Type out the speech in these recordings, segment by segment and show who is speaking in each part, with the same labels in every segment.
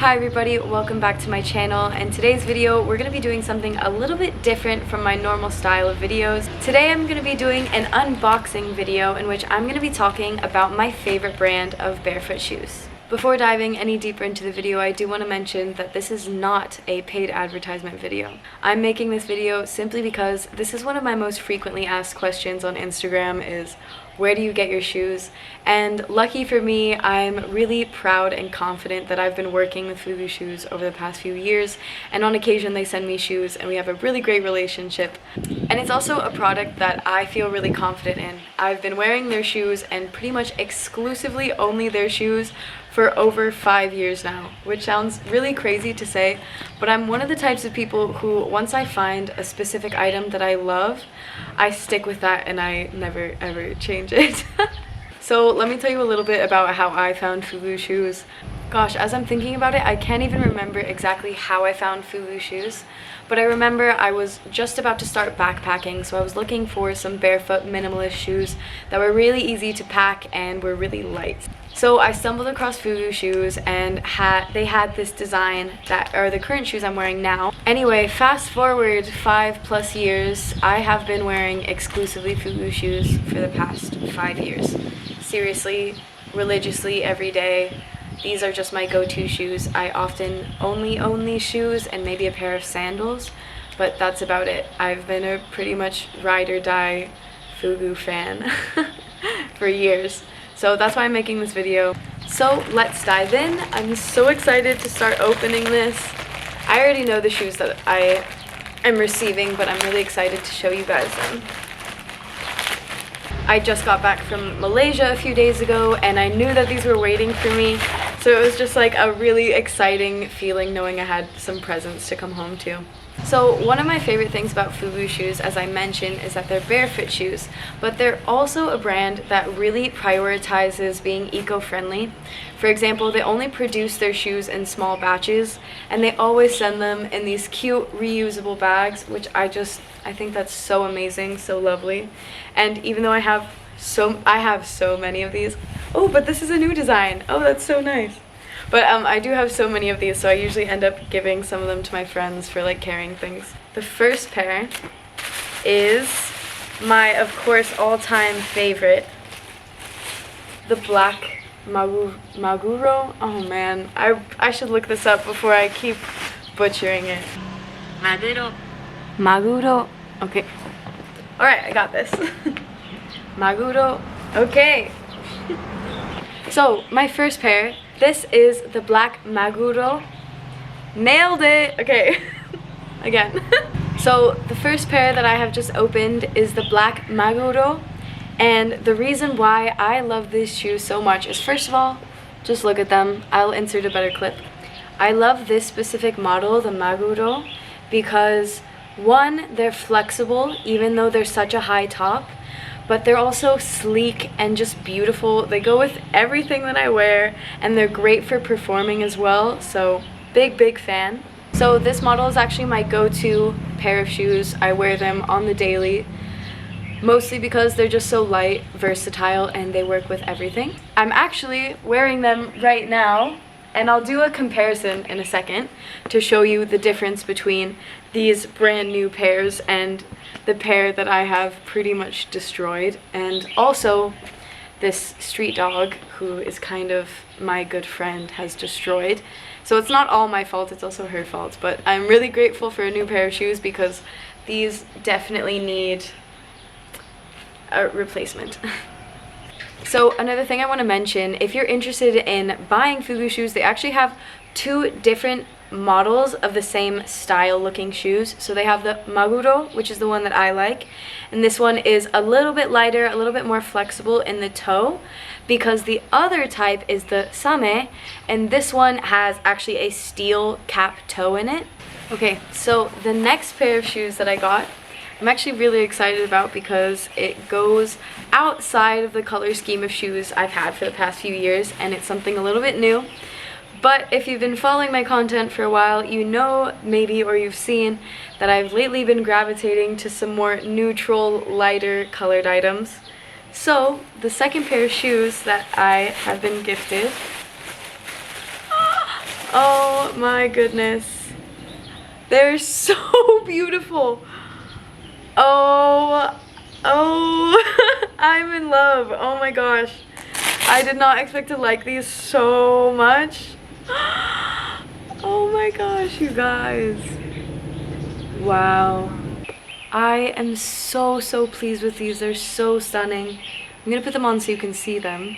Speaker 1: Hi everybody, welcome back to my channel, and today's video we're going to be doing something a little bit different from my normal style of videos. Today I'm going to be doing an unboxing video in which I'm going to be talking about my favorite brand of barefoot shoes. Before diving any deeper into the video, I do want to mention that this is not a paid advertisement video. I'm making this video simply because this is one of my most frequently asked questions on Instagram is, where do you get your shoes? And lucky for me, I'm really proud and confident that I've been working with FUGU Shoes over the past few years, and on occasion they send me shoes and we have a really great relationship. And it's also a product that I feel really confident in. I've been wearing their shoes and pretty much exclusively only their shoes for over 5 years now, which sounds really crazy to say, but I'm one of the types of people who, once I find a specific item that I love, I stick with that and I never ever change it. So let me tell you a little bit about how I found FUGU Shoes. Gosh, as I'm thinking about it, I can't even remember exactly how I found FUGU Shoes, but I remember I was just about to start backpacking, so I was looking for some barefoot minimalist shoes that were really easy to pack and were really light. So I stumbled across FUGU Shoes and they had this design that are the current shoes I'm wearing now. Anyway, fast forward 5+ years, I have been wearing exclusively FUGU shoes for the past 5 years. Seriously, religiously, every day. These are just my go-to shoes. I often only own these shoes and maybe a pair of sandals, but that's about it. I've been a pretty much ride or die FUGU fan for years. So that's why I'm making this video. So let's dive in. I'm so excited to start opening this. I already know the shoes that I am receiving, but I'm really excited to show you guys them. I just got back from Malaysia a few days ago and I knew that these were waiting for me. So it was just like a really exciting feeling knowing I had some presents to come home to. So one of my favorite things about FUGU Shoes, as I mentioned, is that they're barefoot shoes, but they're also a brand that really prioritizes being eco-friendly. For example, they only produce their shoes in small batches, and they always send them in these cute reusable bags, which I think that's so amazing, so lovely. And even though I have so many of these. Oh, but this is a new design. Oh, that's so nice. But I do have so many of these, so I usually end up giving some of them to my friends for like carrying things. The first pair is my, of course, all-time favorite, the black Maguro. Oh man, I should look this up before I keep butchering it. Maguro. Okay. All right, I got this. Maguro. Okay. So my first pair. This is the black Maguro. Nailed it! Okay, again. So the first pair that I have just opened is the black Maguro. And the reason why I love these shoes so much is, first of all, just look at them. I'll insert a better clip. I love this specific model, the Maguro, because one, they're flexible even though they're such a high top. But they're also sleek and just beautiful. They go with everything that I wear, and they're great for performing as well, so big fan. So this model is actually my go-to pair of shoes. I wear them on the daily, mostly because they're just so light, versatile, and they work with everything. I'm actually wearing them right now, and I'll do a comparison in a second to show you the difference between these brand new pairs and the pair that I have pretty much destroyed, and also this street dog, who is kind of my good friend, has destroyed. So it's not all my fault, it's also her fault, but I'm really grateful for a new pair of shoes because these definitely need a replacement. So another thing I want to mention, if you're interested in buying FUGU shoes, they actually have 2 different models of the same style looking shoes. So they have the Maguro, which is the one that I like, and this one is a little bit lighter, a little bit more flexible in the toe, because the other type is the Same, and this one has actually a steel cap toe in it. Okay, so the next pair of shoes that I got, I'm actually really excited about because it goes outside of the color scheme of shoes I've had for the past few years, and it's something a little bit new. But if you've been following my content for a while, you know maybe, or you've seen, that I've lately been gravitating to some more neutral, lighter colored items. So the second pair of shoes that I have been gifted Oh my goodness. They're so beautiful. Oh, I'm in love. Oh my gosh. I did not expect to like these so much. Oh my gosh, you guys. Wow. I am so pleased with these. They're so stunning. I'm gonna put them on so you can see them.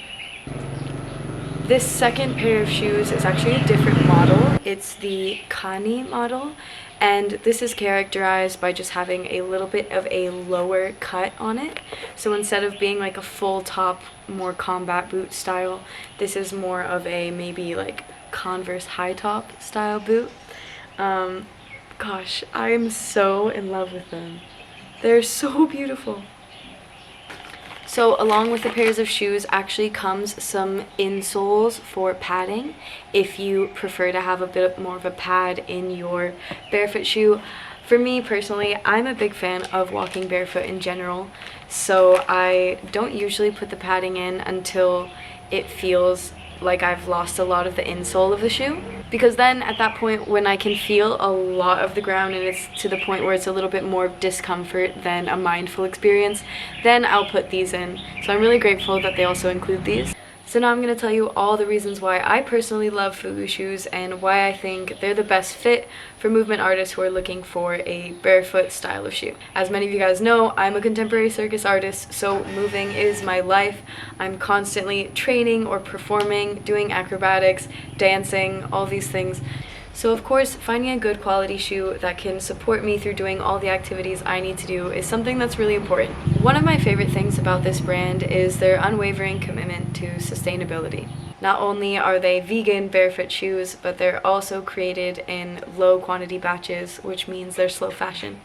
Speaker 1: This second pair of shoes is actually a different model. It's the Kani model, and this is characterized by just having a little bit of a lower cut on it. So instead of being like a full top, more combat boot style, this is more of a maybe like Converse high top style boot. Gosh, I am so in love with them. They're so beautiful. So along with the pairs of shoes actually comes some insoles for padding if you prefer to have a bit more of a pad in your barefoot shoe. For me personally, I'm a big fan of walking barefoot in general, so I don't usually put the padding in until it feels like I've lost a lot of the insole of the shoe, because then at that point when I can feel a lot of the ground and it's to the point where it's a little bit more discomfort than a mindful experience, then I'll put these in. So I'm really grateful that they also include these. So now I'm going to tell you all the reasons why I personally love FUGU shoes and why I think they're the best fit for movement artists who are looking for a barefoot style of shoe. As many of you guys know, I'm a contemporary circus artist, so moving is my life. I'm constantly training or performing, doing acrobatics, dancing, all these things. So of course, finding a good quality shoe that can support me through doing all the activities I need to do is something that's really important. One of my favorite things about this brand is their unwavering commitment to sustainability. Not only are they vegan barefoot shoes, but they're also created in low quantity batches, which means they're slow fashion,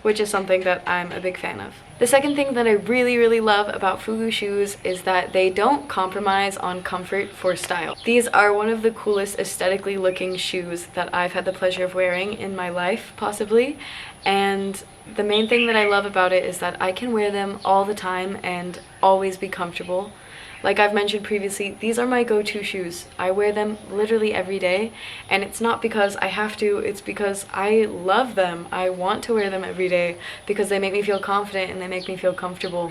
Speaker 1: which is something that I'm a big fan of. The second thing that I really love about FUGU shoes is that they don't compromise on comfort for style. These are one of the coolest aesthetically looking shoes that I've had the pleasure of wearing in my life, possibly, and the main thing that I love about it is that I can wear them all the time and always be comfortable. Like I've mentioned previously, these are my go-to shoes. I wear them literally every day, and it's not because I have to, it's because I love them. I want to wear them every day because they make me feel confident and they make me feel comfortable.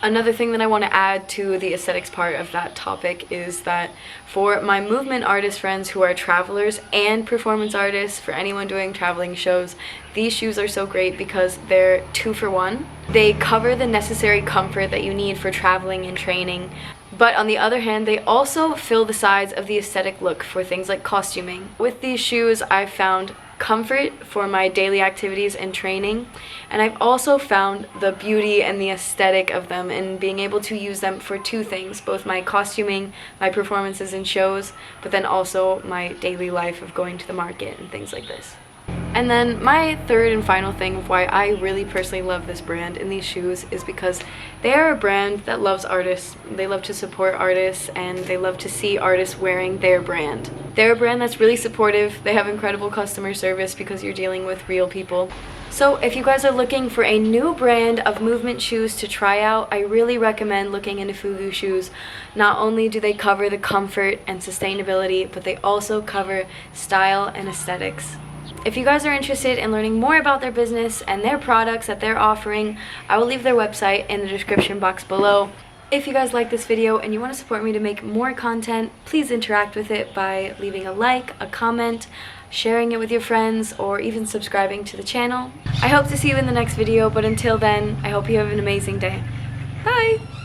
Speaker 1: Another thing that I want to add to the aesthetics part of that topic is that for my movement artist friends who are travelers and performance artists, for anyone doing traveling shows, these shoes are so great because they're 2 for 1. They cover the necessary comfort that you need for traveling and training, but on the other hand, they also fill the sides of the aesthetic look for things like costuming. With these shoes, I've found comfort for my daily activities and training, and I've also found the beauty and the aesthetic of them in being able to use them for 2 things, both my costuming, my performances in shows, but then also my daily life of going to the market and things like this. And then my third and final thing of why I really personally love this brand and these shoes is because they are a brand that loves artists. They love to support artists and they love to see artists wearing their brand. They're a brand that's really supportive. They have incredible customer service because you're dealing with real people. So if you guys are looking for a new brand of movement shoes to try out, I really recommend looking into FUGU shoes. Not only do they cover the comfort and sustainability, but they also cover style and aesthetics. If you guys are interested in learning more about their business and their products that they're offering, I will leave their website in the description box below. If you guys like this video and you want to support me to make more content, please interact with it by leaving a like, a comment, sharing it with your friends, or even subscribing to the channel. I hope to see you in the next video, but until then, I hope you have an amazing day. Bye!